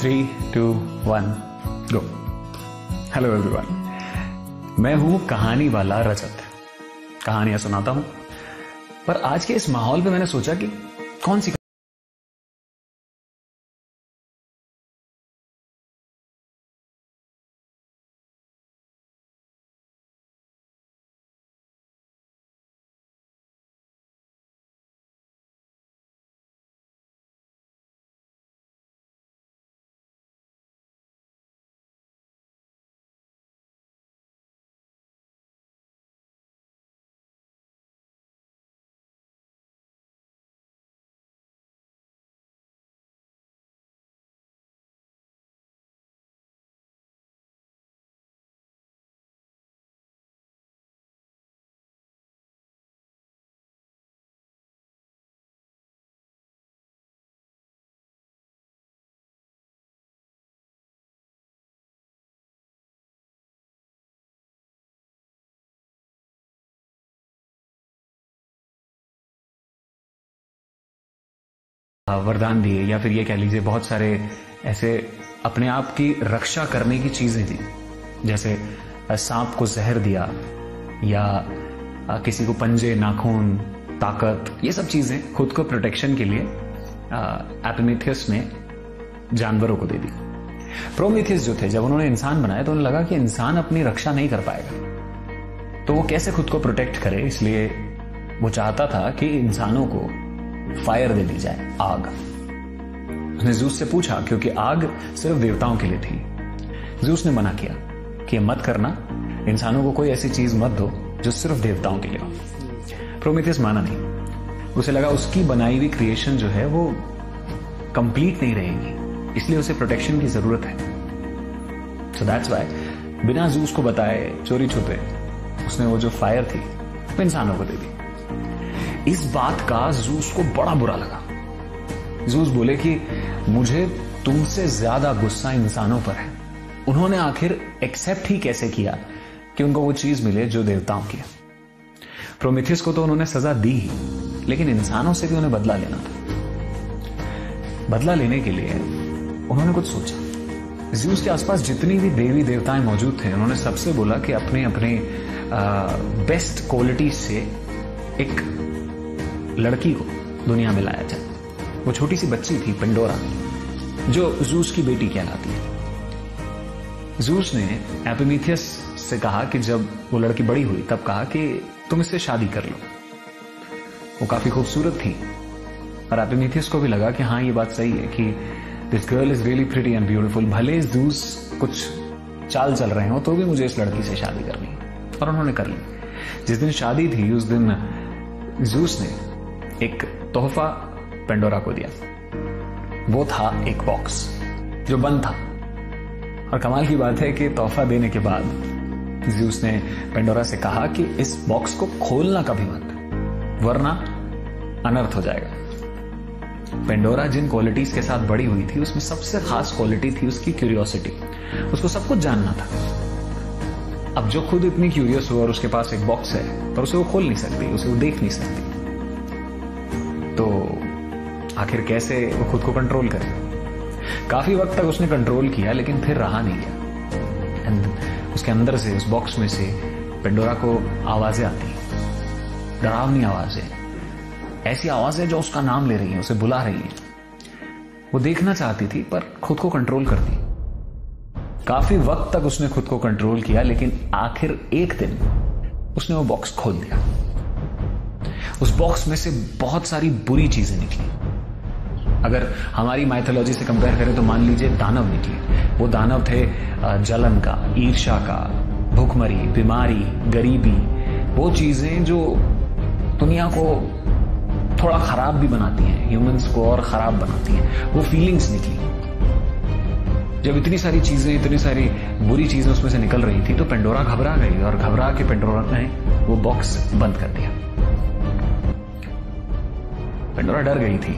3, 2, 1, गो। Hello everyone, मैं हूं कहानी वाला रजत। कहानियां सुनाता हूं, पर आज के इस माहौल पे मैंने सोचा कि कौन सी वरदान दिए, या फिर ये कह लीजिए बहुत सारे ऐसे अपने आप की रक्षा करने की चीजें थी। जैसे सांप को जहर दिया, या किसी को पंजे, नाखून, ताकत, ये सब चीजें खुद को प्रोटेक्शन के लिए एपिमेथियस ने जानवरों को दे दी। प्रोमेथियस जो थे, जब उन्होंने इंसान बनाया तो उन्हें लगा कि इंसान अपनी रक्षा नहीं कर पाएगा, तो वो कैसे खुद को प्रोटेक्ट करे, इसलिए वो चाहता था कि इंसानों को फायर दे दी जाए, आग। उसने ज़ूस से पूछा, क्योंकि आग सिर्फ देवताओं के लिए थी। ज़ूस ने मना किया कि मत करना, इंसानों को कोई ऐसी चीज मत दो जो सिर्फ देवताओं के लिए हो। प्रोमेथियस माना नहीं। उसे लगा उसकी बनाई हुई क्रिएशन जो है वो कंप्लीट नहीं रहेगी, इसलिए उसे प्रोटेक्शन की जरूरत है। सो दैट्स व्हाई बिना ज़ूस को बताए, चोरी छुपे, उसने वो जो फायर थी वो इंसानों को दे दी। इस बात का ज़ूस को बड़ा बुरा लगा। ज़ूस बोले कि मुझे तुमसे ज्यादा गुस्सा इंसानों पर है। उन्होंने आखिर एक्सेप्ट ही कैसे किया कि उनको वो चीज मिले जो देवताओं की है। प्रोमेथियस को तो उन्होंने सजा दी ही, लेकिन इंसानों से भी उन्हें बदला लेना था। बदला लेने के लिए उन्होंने कुछ सोचा। ज़ूस के आसपास जितनी भी देवी देवताएं मौजूद थे, उन्होंने सबसे बोला कि अपने अपने बेस्ट क्वालिटी से एक लड़की को दुनिया में लाया जाए। वो छोटी सी बच्ची थी, पेंडोरा, जो ज़ूस की बेटी कहलाती है। ज़ूस ने एपिमेथियस से कहा कि जब वो लड़की बड़ी हुई तब कहा कि तुम इससे शादी कर लो। वो काफी खूबसूरत थी और एपिमेथियस को भी लगा कि हाँ, ये बात सही है कि this girl is really pretty and beautiful. भले ज़ूस कुछ चाल चल रहे हो तो भी मुझे इस लड़की से शादी करनी है। और उन्होंने कर ली। जिस दिन शादी थी उस दिन ज़ूस ने एक तोहफा पेंडोरा को दिया। वो था एक बॉक्स जो बंद था। और कमाल की बात है कि तोहफा देने के बाद ज़ूस ने पेंडोरा से कहा कि इस बॉक्स को खोलना कभी मत, वरना अनर्थ हो जाएगा। पेंडोरा जिन क्वालिटीज के साथ बड़ी हुई थी, उसमें सबसे खास क्वालिटी थी उसकी क्यूरियोसिटी। उसको सब कुछ जानना था। अब जो खुद इतनी क्यूरियस हो और उसके पास एक बॉक्स है, पर उसे वो खोल नहीं सकती, उसे वो देख नहीं सकती, तो आखिर कैसे वो खुद को कंट्रोल करे। काफी वक्त तक उसने कंट्रोल किया, लेकिन फिर रहा नहीं गया। एंड उसके अंदर से, उस बॉक्स में से पेंडोरा को आवाजें आती, डरावनी आवाजें, ऐसी आवाजें जो उसका नाम ले रही है, उसे बुला रही है। वो देखना चाहती थी पर खुद को कंट्रोल करती। काफी वक्त तक उसने खुद को कंट्रोल किया, लेकिन आखिर एक दिन उसने वो बॉक्स खोल दिया। उस बॉक्स में से बहुत सारी बुरी चीजें निकली। अगर हमारी माइथोलॉजी से कंपेयर करें तो मान लीजिए दानव निकले। वो दानव थे जलन का, ईर्ष्या का, भूखमरी, बीमारी, गरीबी, वो चीजें जो दुनिया को थोड़ा खराब भी बनाती हैं, ह्यूमंस को और खराब बनाती हैं। वो फीलिंग्स निकली। जब इतनी सारी चीजें, इतनी सारी बुरी चीजें उसमें से निकल रही थी, तो पेंडोरा घबरा गई और घबरा के पेंडोरा ने वो बॉक्स बंद कर दिया। पेंडोरा डर गई थी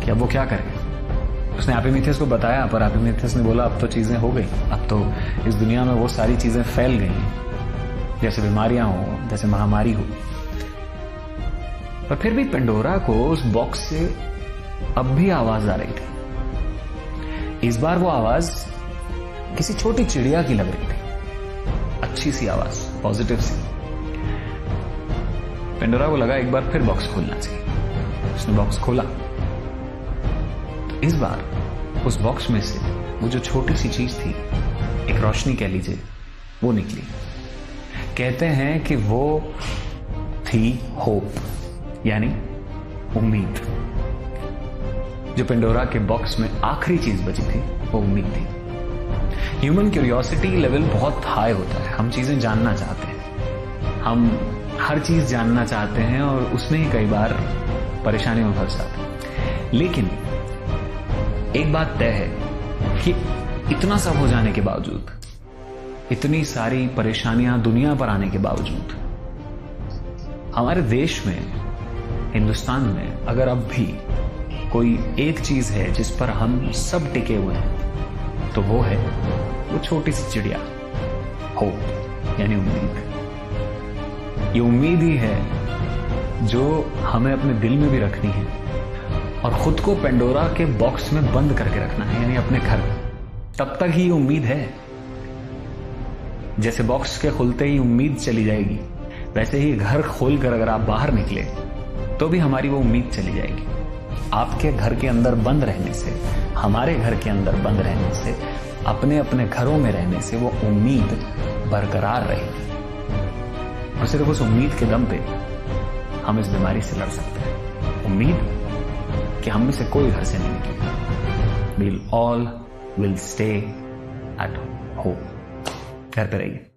कि अब वो क्या करे। उसने एपिमेथियस को बताया, पर एपिमेथियस ने बोला अब तो चीजें हो गई, अब तो इस दुनिया में वो सारी चीजें फैल गई हैं, जैसे बीमारियां हो, जैसे महामारी हो। पर फिर भी पेंडोरा को उस बॉक्स से अब भी आवाज आ रही थी इस बार वो आवाज किसी छोटी चिड़िया की लग रही थी, अच्छी सी आवाज, पॉजिटिव सी। पेंडोरा को लगा एक बार फिर बॉक्स खोलना चाहिए। उसने बॉक्स खोला। इस बार उस बॉक्स में से वो जो छोटी सी चीज थी, एक रोशनी कह लीजिए, वो निकली। कहते हैं कि वो थी होप, यानी उम्मीद। जो पेंडोरा के बॉक्स में आखिरी चीज बची थी वो उम्मीद थी। ह्यूमन क्यूरियोसिटी लेवल बहुत हाई होता है। हम चीजें जानना चाहते हैं, हम हर चीज जानना चाहते हैं और उसमें ही कई बार परेशानी में फंस जाते हैं। लेकिन एक बात तय है कि इतना सब हो जाने के बावजूद, इतनी सारी परेशानियां दुनिया पर आने के बावजूद, हमारे देश में, हिंदुस्तान में अगर अब भी कोई एक चीज है जिस पर हम सब टिके हुए हैं, तो वो है वो छोटी सी चिड़िया, होप, यानी उम्मीद। ये उम्मीद ही है जो हमें अपने दिल में भी रखनी है और खुद को पेंडोरा के बॉक्स में बंद करके रखना है, यानी अपने घर। तब तक ही उम्मीद है। जैसे बॉक्स के खुलते ही उम्मीद चली जाएगी, वैसे ही घर खोलकर अगर आप बाहर निकले तो भी हमारी वो उम्मीद चली जाएगी। आपके घर के अंदर बंद रहने से, हमारे घर के अंदर बंद रहने से, अपने अपने घरों में रहने से वो उम्मीद बरकरार रहेगी। और सिर्फ उस उम्मीद के दम पे हम इस बीमारी से लड़ सकते हैं। उम्मीद कि हम में से कोई घर से नहीं निकलेगा। We'll all will stay at home। घर पे रहिए।